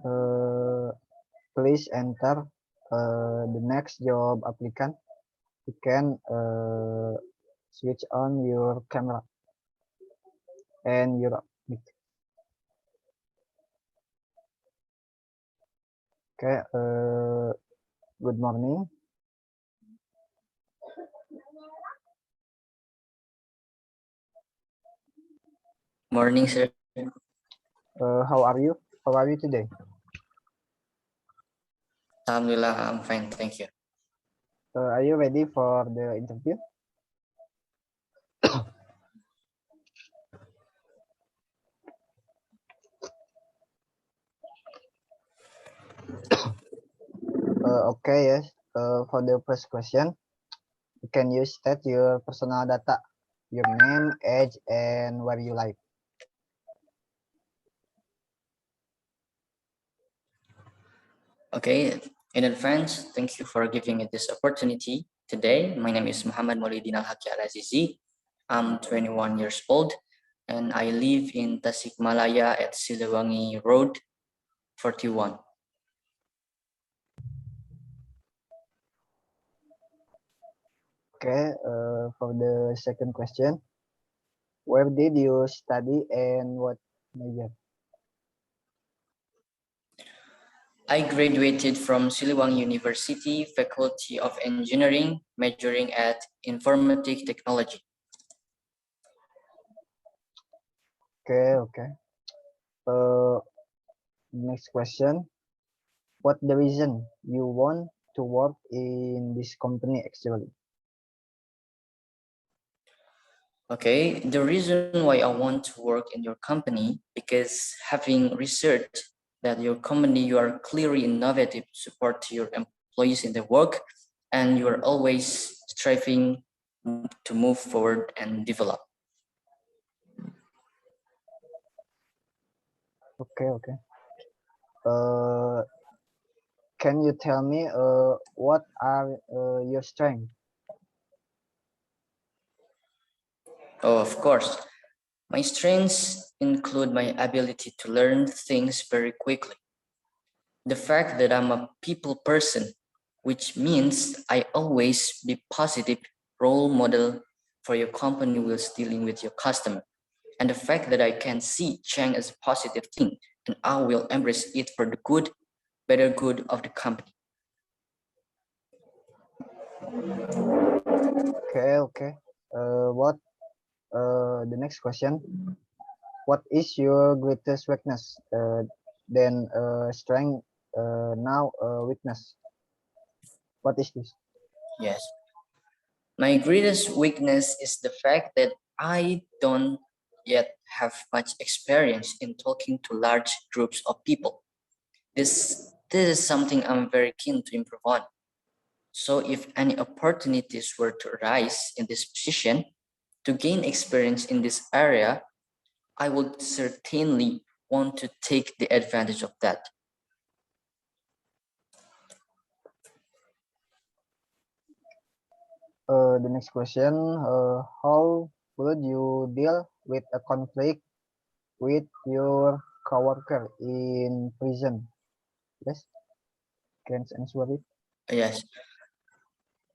Uh, Please enter the next job applicant. You can switch on your camera and your mic. Okay. Good morning. Morning, sir. How are you? How are you today? Alhamdulillah, I'm fine, thank you. Are you ready for the interview? Okay, yes. For the first question, can you state your personal data, your name, age, and where you live? Okay, in advance, thank you for giving me this opportunity. Today, my name is Muhammad Maulidin Al-Haqi Al-Azizi. I'm 21 years old and I live in Tasikmalaya at Siliwangi Road 41. Okay, for the second question, where did you study and what major? I graduated from Siliwangi University, Faculty of Engineering, majoring at Informatic Technology. Okay. Next question, what the reason you want to work in this company actually? Okay, the reason why I want to work in your company, because having researched that your company, you are clearly innovative support to your employees in their work, and you are always striving to move forward and develop. Okay. Can you tell me what are your strengths? Oh, of course, my strengths include my ability to learn things very quickly. The fact that I'm a people person, which means I always be positive role model for your company whilst dealing with your customer. And the fact that I can see change as a positive thing and I will embrace it for the good, better good of the company. Okay. What the next question? What is your greatest weakness? Then strength. Now weakness. What is this? Yes. My greatest weakness is the fact that I don't yet have much experience in talking to large groups of people. This is something I'm very keen to improve on. So if any opportunities were to arise in this position to gain experience in this area, I would certainly want to take the advantage of that. The next question. How would you deal with a conflict with your coworker in prison? Yes, can you answer it? Yes,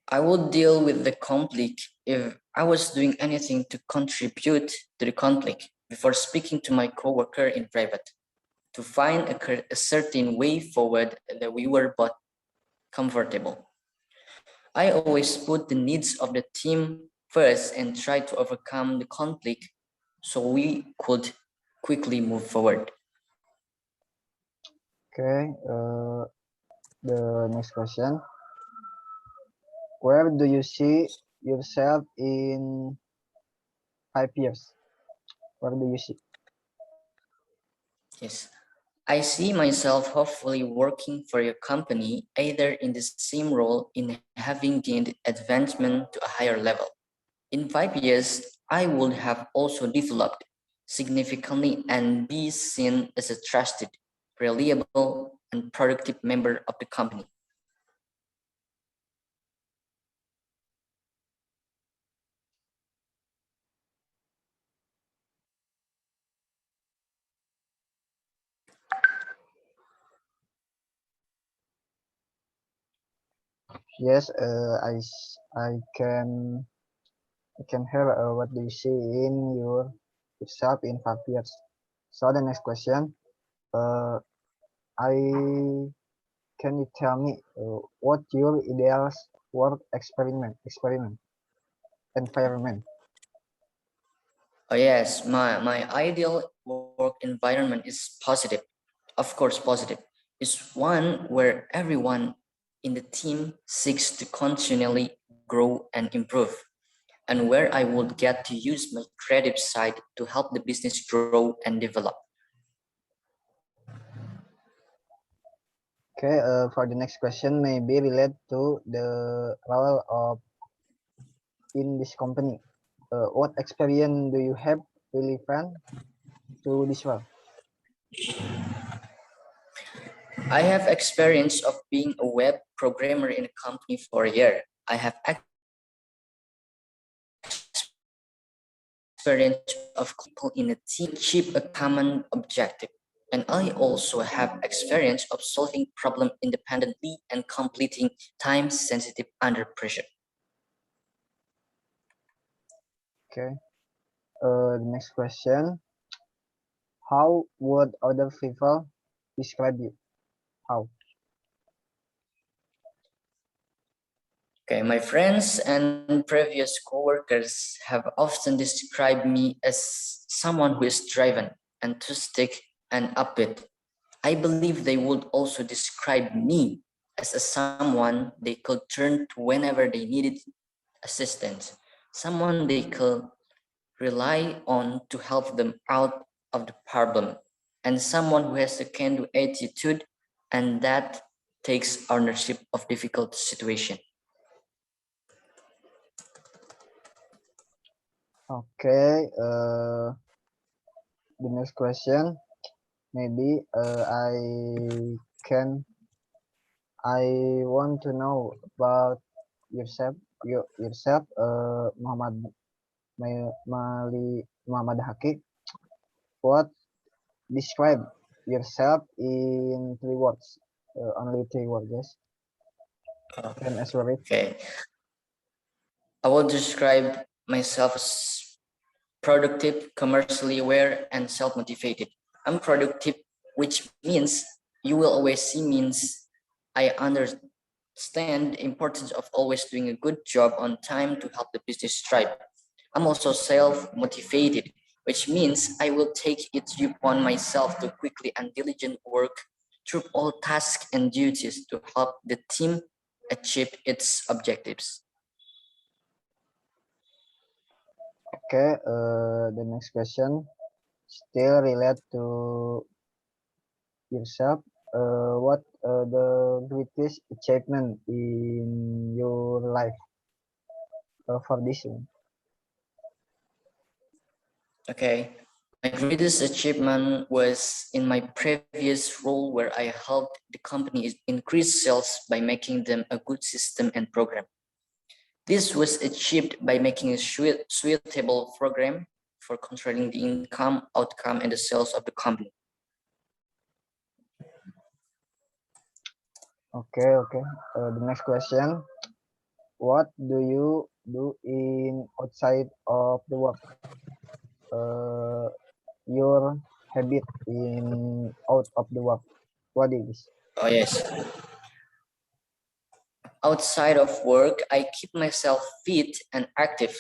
I would deal with the conflict if I was doing anything to contribute to the conflict before speaking to my coworker in private to find a certain way forward that we were both comfortable. I always put the needs of the team first and try to overcome the conflict so we could quickly move forward. Okay. The next question. Where do you see yourself in 5 years? Where do you see? Yes. I see myself hopefully working for your company either in the same role in having gained advancement to a higher level. In 5 years, I would have also developed significantly and be seen as a trusted, reliable, and productive member of the company. Yes, I can hear what do you see in yourself in 5 years. So the next question, uh, I can you tell me what your ideal work experiment environment? Oh yes, my ideal work environment is positive. Of course, positive. It's one where everyone in the team seeks to continually grow and improve, and where I would get to use my creative side to help the business grow and develop. Okay, for the next question, maybe relate to the role of in this company. What experience do you have relevant to this role? I have experience of being a web programmer in a company for a year. I have experience of people in a team to achieve a common objective. And I also have experience of solving problem independently and completing time sensitive under pressure. Okay. The next question. How would other people describe you? How? Okay, my friends and previous coworkers have often described me as someone who is driven, enthusiastic, and upbeat. I believe they would also describe me as a someone they could turn to whenever they needed assistance, someone they could rely on to help them out of the problem, and someone who has a can-do attitude and that takes ownership of difficult situation. Okay. The next question. Maybe can I want to know about yourself. Yourself. Muhammad Haki. What describe yourself in 3 words? Only 3 words. Yes. Can answer it. Okay, I will describe myself as productive, commercially aware, and self-motivated. I'm productive, which means you will always see means I understand the importance of always doing a good job on time to help the business thrive. I'm also self-motivated, which means I will take it upon myself to quickly and diligent work through all tasks and duties to help the team achieve its objectives. Okay. The next question still relate to yourself. What the greatest achievement in your life for this one? Okay. My greatest achievement was in my previous role where I helped the company increase sales by making them a good system and program. This was achieved by making a suitable program for controlling the income, outcome, and the sales of the company. Okay, okay. The next question. What do you do in outside of the work? Uh, your habit in out of the work. What is? Oh, yes. Outside of work, I keep myself fit and active.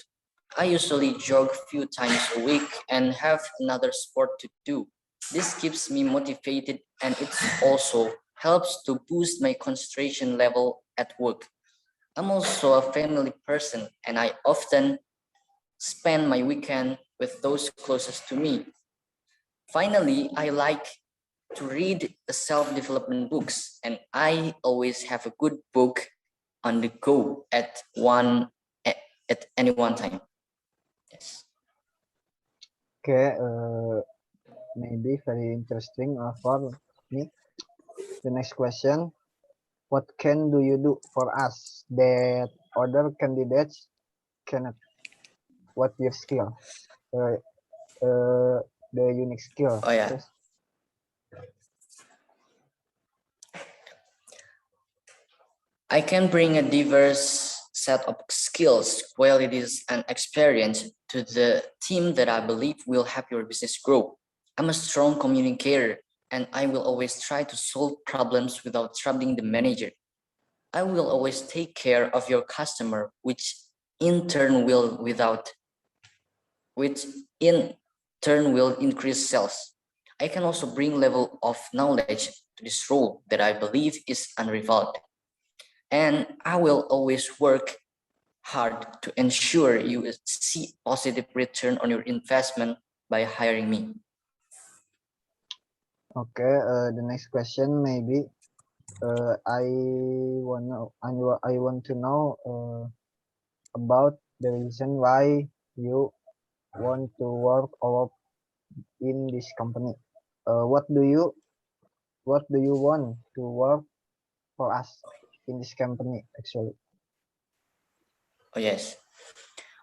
I usually jog a few times a week and have another sport to do. This keeps me motivated and it also helps to boost my concentration level at work. I'm also a family person and I often spend my weekend with those closest to me. Finally, I like to read the self-development books and I always have a good book on the go at, at any one time. Yes. Okay, maybe very interesting for me. The next question. What can do you do for us that other candidates cannot? What your skill? Uh, the unique skill. Oh yeah. Yes. I can bring a diverse set of skills, qualities, and experience to the team that I believe will help your business grow. I'm a strong communicator and I will always try to solve problems without troubling the manager. I will always take care of your customer, in turn will without which in turn will increase sales. I can also bring level of knowledge to this role that I believe is unrivaled. And I will always work hard to ensure you will see positive return on your investment by hiring me. Okay, the next question maybe I want to know about the reason why you want to work or in this company. What do you want to work for us in this company actually? Oh yes.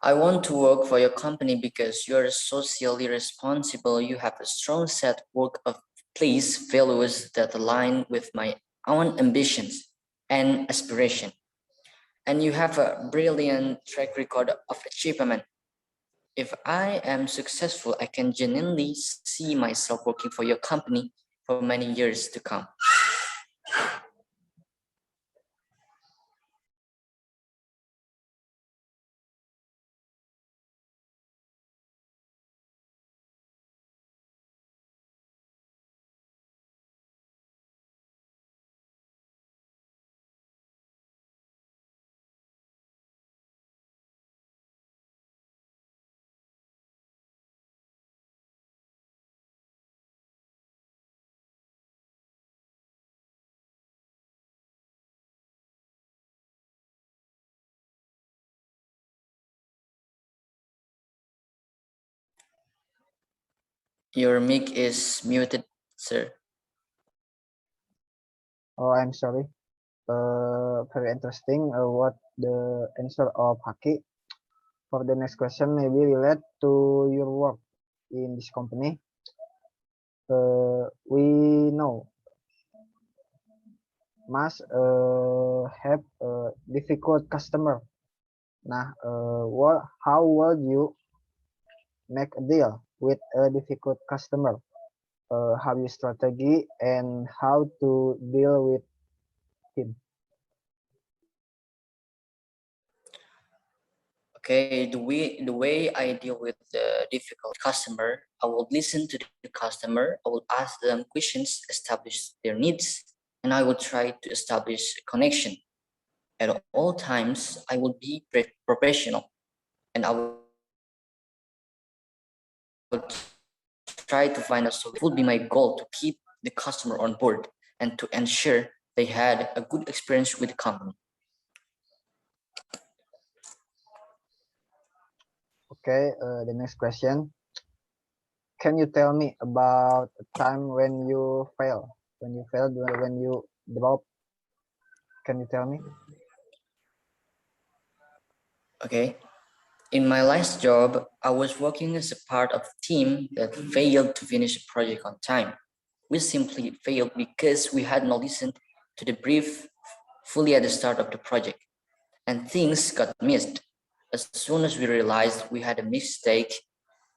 I want to work for your company because you're socially responsible. You have a strong set work of place values that align with my own ambitions and aspiration. And you have a brilliant track record of achievement. If I am successful, I can genuinely see myself working for your company for many years to come. Your mic is muted, sir. Oh, I'm sorry. Very interesting. What the answer of Haki. For the next question, maybe relate to your work in this company. We know must have a difficult customer. Nah, how would you make a deal with a difficult customer? How you strategy and how to deal with him? Okay, the way I deal with the difficult customer, I will listen to the customer. I will ask them questions, establish their needs, and I will try to establish a connection. At all times, I will be professional, and I will try to find a solution. It would be my goal to keep the customer on board and to ensure they had a good experience with the company. Okay, the next question. Can you tell me about a time when you fail? When you failed, when you drop? Can you tell me? Okay. In my last job, I was working as a part of a team that failed to finish a project on time. We simply failed because we had not listened to the brief fully at the start of the project, and things got missed. As soon as we realized we had a mistake,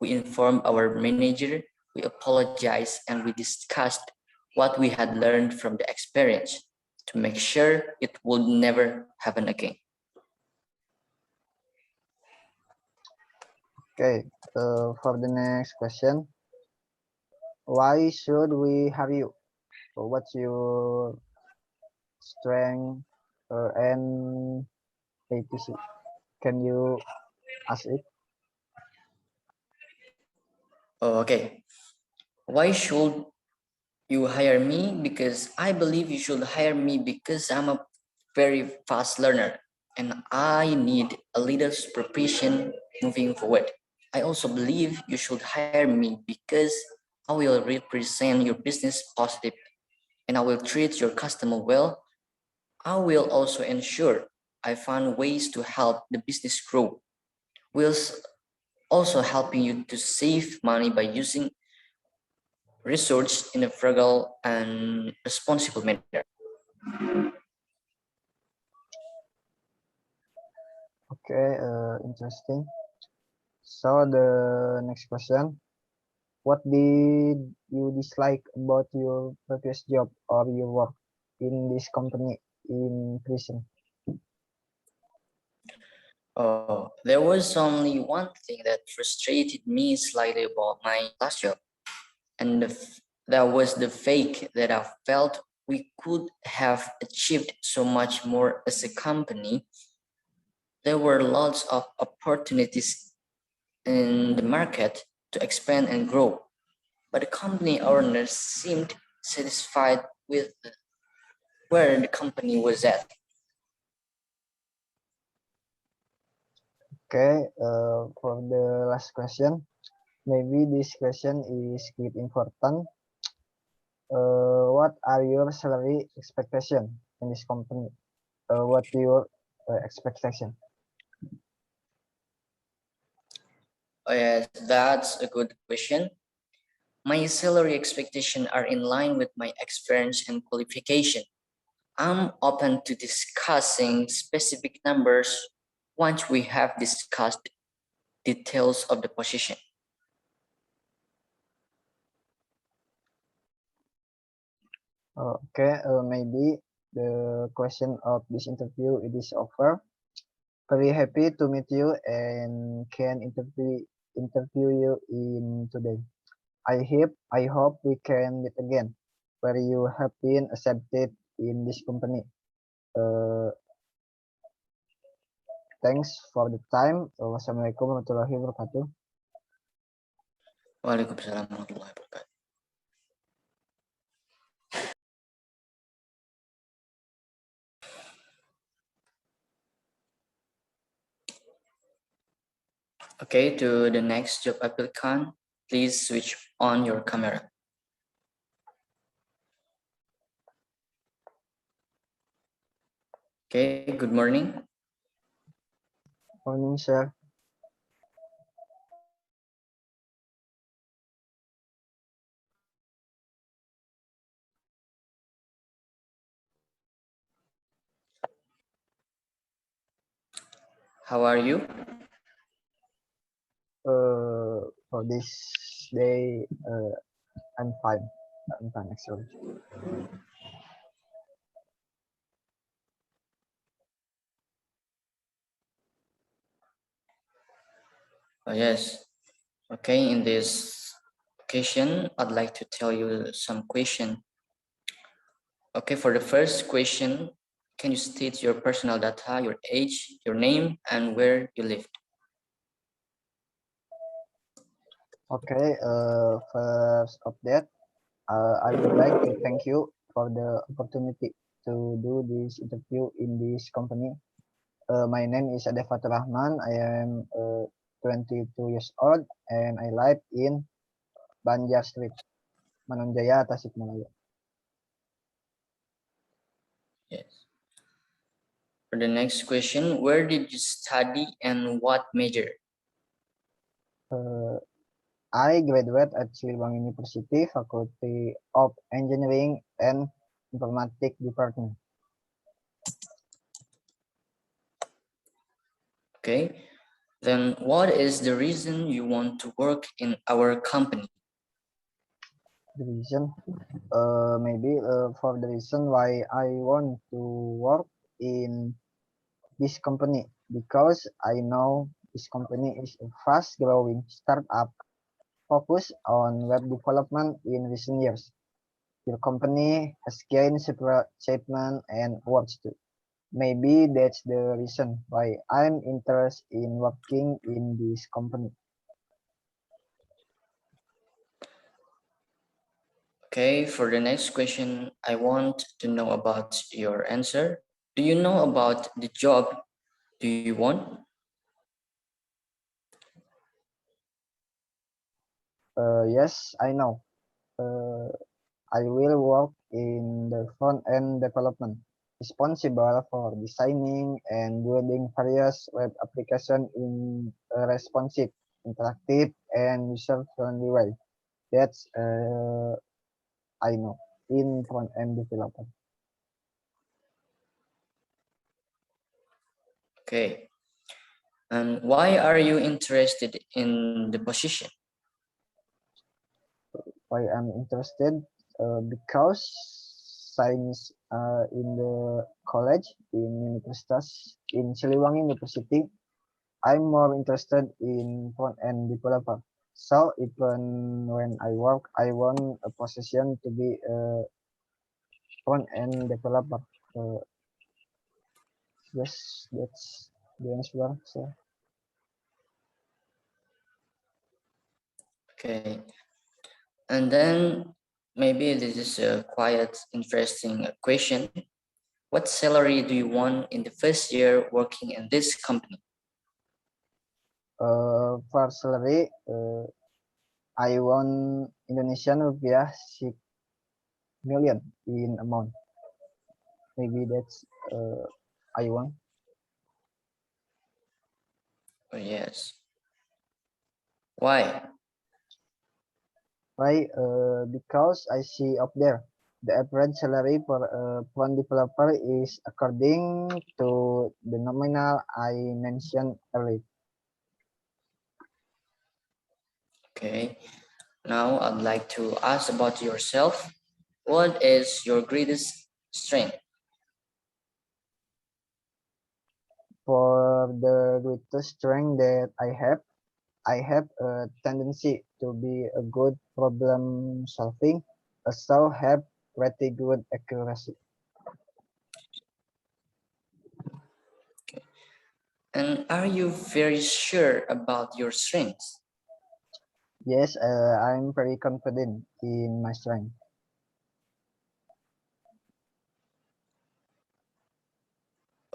we informed our manager, we apologized, and we discussed what we had learned from the experience to make sure it would never happen again. Okay, for the next question, why should we have you? So what's your strength and ATC? Can you ask it? Okay, why should you hire me? Because I believe you should hire me because I'm a very fast learner and I need a little supervision moving forward. I also believe you should hire me because I will represent your business positive and I will treat your customer well. I will also ensure I find ways to help the business grow, whilst also helping you to save money by using research in a frugal and responsible manner. Okay, interesting. So the next question, what did you dislike about your previous job or your work in this company in prison? Oh, there was only one thing that frustrated me slightly about my last job, and that was the fake that I felt we could have achieved so much more as a company. There were lots of opportunities in the market to expand and grow, but the company owners seemed satisfied with where the company was at. Okay, for the last question, maybe this question is quite important. What are your salary expectation in this company? What your expectation? Oh, yes, that's a good question. My salary expectations are in line with my experience and qualification. I'm open to discussing specific numbers once we have discussed details of the position. Okay, maybe the question of this interview it is over. Very happy to meet you and can interview you in today. I hope we can meet again, where you have been accepted in this company. Uh, Thanks for the time. Wassalamualaikum warahmatullahi wabarakatuh. Waalaikumsalam warahmatullahi wabarakatuh. Okay, to the next job applicant, please switch on your camera. Okay, good morning. Morning, sir. How are you? For this day, I'm fine. I'm fine, actually. Oh, yes. Okay, in this occasion, I'd like to tell you some question. Okay, for the first question, can you state your personal data, your age, your name, and where you live? Okay, first of that, I would like to thank you for the opportunity to do this interview in this company. My name is Ade Fatur Rahman. I am 22 years old and I live in Banjar Street, Manonjaya, Tasikmalaya. Yes. For the next question, where did you study and what major? I graduate at Siliwangi University, Faculty of Engineering and Informatics Department. Okay, then what is the reason you want to work in our company? The reason, maybe for the reason why I want to work in this company because I know this company is a fast growing startup focused on web development in recent years. Your company has gained several achievements and awards too. Maybe that's the reason why I'm interested in working in this company. Okay, for the next question, I want to know about your answer. Do you know about the job do you want? Yes, I know. Uh, I will work in the front-end development, responsible for designing and building various web applications in a responsive, interactive, and user-friendly way. That's I know in front-end development. Okay. And why are you interested in the position? Why I'm interested? Because science in the college in Universitas in Siliwangi University, I'm more interested in front-end developer. So even when I work, I want a position to be a front-end developer. Uh, yes, that's the answer. So Okay. And then maybe this is a quite interesting question. What salary do you want in the first year working in this company? for salary, I want Indonesian rupiah 6 million in amount. Maybe that's I want. Oh, yes. Why? Why? Because I see up there the average salary for a front developer is according to the nominal I mentioned earlier. Okay. Now I'd like to ask about yourself. What is your greatest strength? For the greatest strength that I have a tendency to be a good problem solving, also have pretty good accuracy. And are you very sure about your strengths? Yes, I'm very confident in my strength.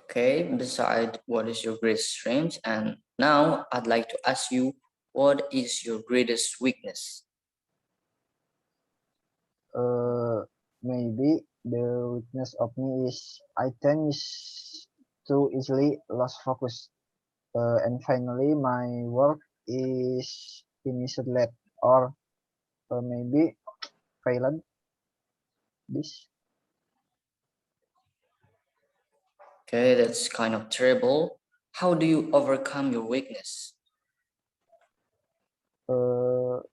Okay, beside what is your greatest strength? And now I'd like to ask you, what is your greatest weakness? Maybe the weakness of me is I tend to easily lose focus. And finally, my work is finished late or maybe failed. This Okay, that's kind of terrible. How do you overcome your weakness? uh,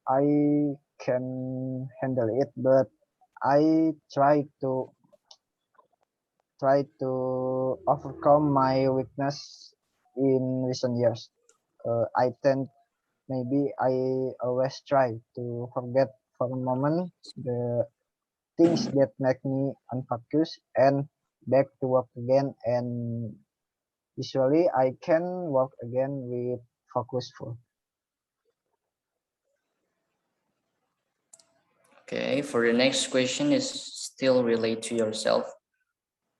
I can handle it, but I try to overcome my weakness in recent years. I tend maybe I always try to forget for a moment the things that make me unfocused and back to work again, and usually I can work again with focusful. Okay, for the next question is still relate to yourself.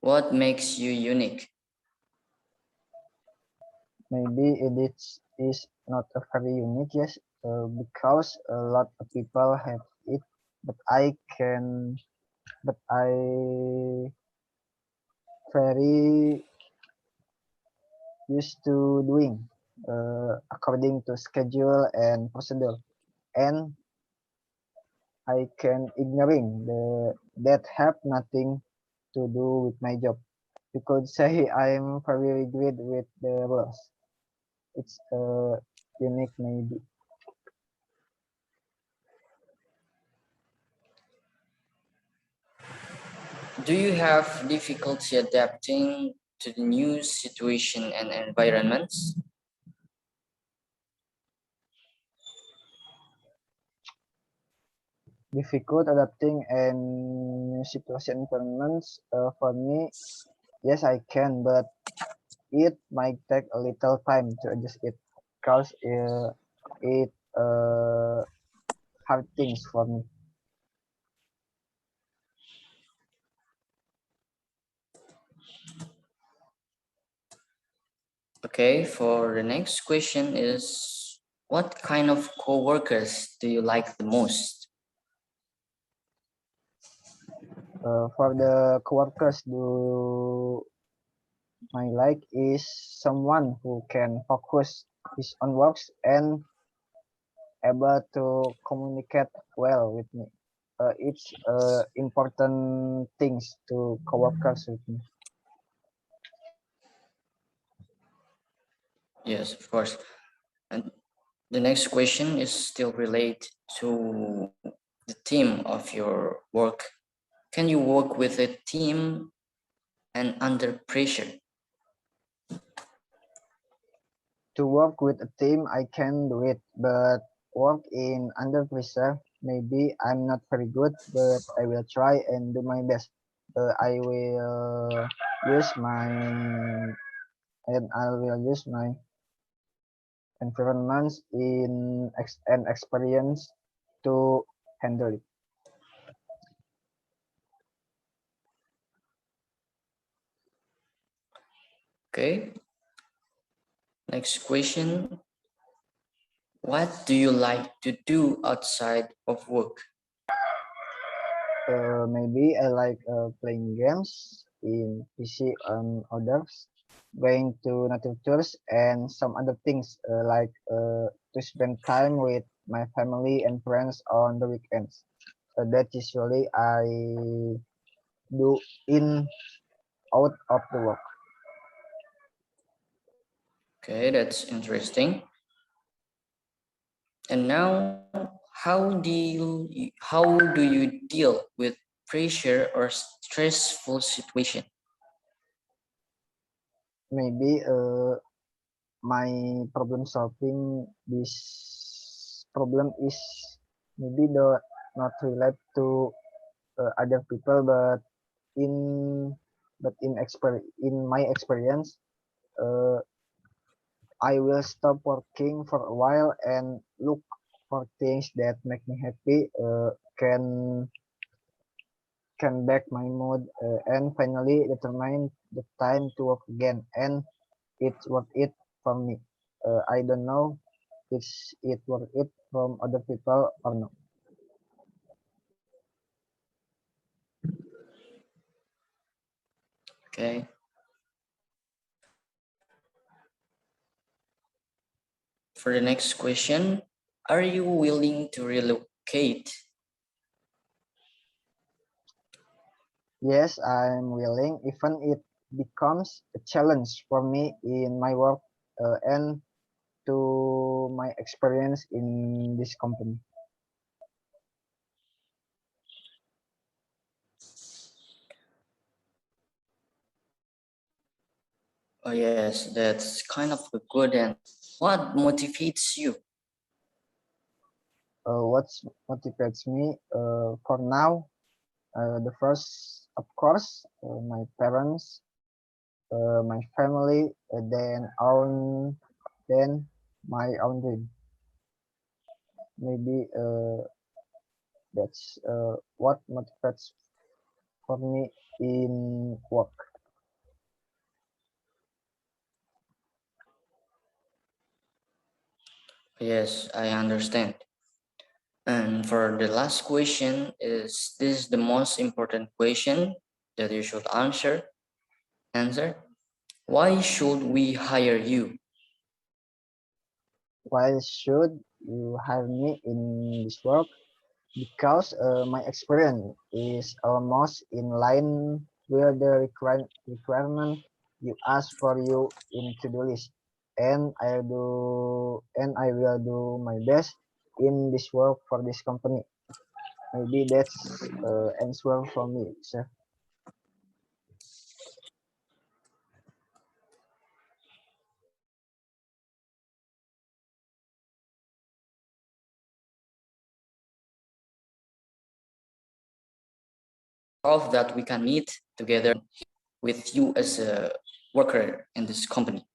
What makes you unique? Maybe is not a very unique, yes, because a lot of people have it, but I very used to doing according to schedule and procedure, and I can ignoring that have nothing to do with my job. You could say I'm very good with the rules. It's unique maybe. Do you have difficulty adapting to the new situation and environments? Difficult adapting and new situation environments for me. Yes, I can, but it might take a little time to adjust it because it hard things for me. Okay, for the next question is, what kind of co-workers do you like the most? For the coworkers, do my like is someone who can focus his own works and able to communicate well with me. It's important things to coworkers with me. Yes, of course. And the next question is still related to the theme of your work. Can you work with a team and under pressure? To work with a team, I can do it, but work in under pressure, maybe I'm not very good, but I will try and do my best. I will use my I will use my environments and experience to handle it. Okay. Next question. What do you like to do outside of work? Maybe I like playing games in PC and others, going to nature tours and some other things like to spend time with my family and friends on the weekends. That usually I do in out of the work. Okay, that's interesting. And now, how do you deal with pressure or stressful situation? Maybe my problem solving this problem is maybe the not relate to other people, in in my experience, uh, I will stop working for a while and look for things that make me happy, can back my mood, and finally determine the time to work again, and it's worth it for me. I don't know if it worth it from other people or not. Okay. For the next question, are you willing to relocate? Yes, I'm willing, even it becomes a challenge for me in my work, and to my experience in this company. Oh yes, that's kind of a good answer. What motivates you? What motivates me for now, the first, of course, my parents, my family, then my own dream. Maybe that's what motivates for me in work. Yes, I understand. And for the last question is this is the most important question that you should answer. Why should we hire you? Why should you hire me in this work? Because my experience is almost in line with the requirement you ask for you in to-do list, and I will do my best in this work for this company. Maybe that's answer for me, sir. Of that we can meet together with you as a worker in this company.